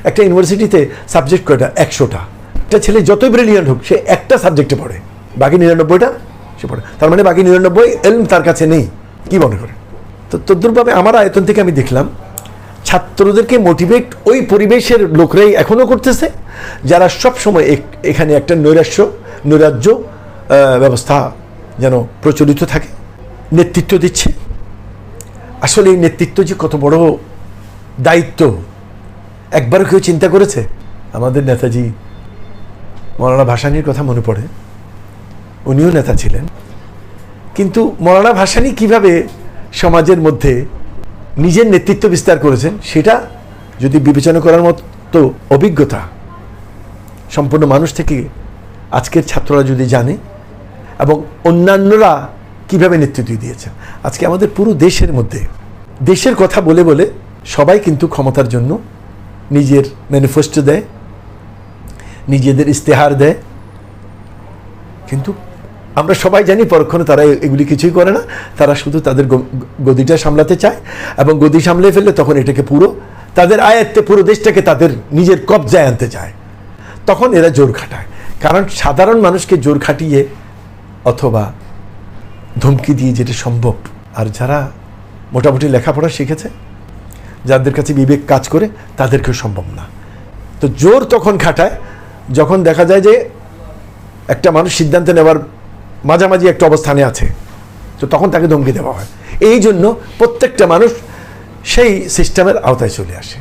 একটা ইউনিভার্সিটিতে সাবজেক্ট কয়টা? 100টা। একটা ছেলে যতই ব্রিলিয়ান্ট হোক, সে একটা সাবজেক্টে পড়ে, বাকি 99টা সে পড়ে। তার মানে বাকি 99 এলম তার কাছে নেই। কি মনে করে? তো তদ্রুপভাবে আমার আয়তন থেকে আমি দেখলাম ছাত্রদেরকে মোটিভেট ওই পরিবেশের লোকরাই এখনও করতেছে, যারা সব সময় এখানে একটা নৈরাজ্য ব্যবস্থা যেন প্রচলিত থাকে, নেতৃত্ব দিচ্ছে। আসলে এই নেতৃত্ব যে কত বড় দায়িত্ব, একবারও কেউ চিন্তা করেছে? আমাদের নেতাজি মৌলানা ভাসানীর কথা মনে পড়ে, উনিও নেতা ছিলেন। কিন্তু মৌলানা ভাসানী কিভাবে সমাজের মধ্যে নিজের নেতৃত্ব বিস্তার করেছেন, সেটা যদি বিবেচনা করার মতো অভিজ্ঞতা সম্পূর্ণ মানুষ থেকে আজকের ছাত্ররা যদি জানে, এবং অন্যান্যরা কিভাবে নেতৃত্ব দিয়েছেন। আজকে আমাদের পুরো দেশের মধ্যে দেশের কথা বলে বলে সবাই কিন্তু ক্ষমতার জন্য নিজের ম্যানিফেস্টো দেয়, নিজেদের ইস্তেহার দেয়, কিন্তু আমরা সবাই জানি পরক্ষণে তারা এগুলি কিছুই করে না। তারা শুধু তাদের গদিটা সামলাতে চায়, এবং গদি সামলে ফেললে তখন এটাকে পুরো তাদের আয়ত্তে, পুরো দেশটাকে তাদের নিজের কবজায় আনতে চায়। তখন এরা জোর খাটায়, কারণ সাধারণ মানুষকে জোর খাটিয়ে অথবা ধমকি দিয়ে যেটা সম্ভব, আর যারা মোটামুটি লেখাপড়া শিখেছে, যাদের কাছে বিবেক কাজ করে, তাদেরকেও সম্ভব না। তো জোর তখন খাটায় যখন দেখা যায় যে একটা মানুষ সিদ্ধান্ত নেওয়ার মাঝামাঝি একটা অবস্থানে আছে, তো তখন তাকে ধমকি দেওয়া হয়। এই জন্য প্রত্যেকটা মানুষ সেই সিস্টেমের আওতায় চলে আসে।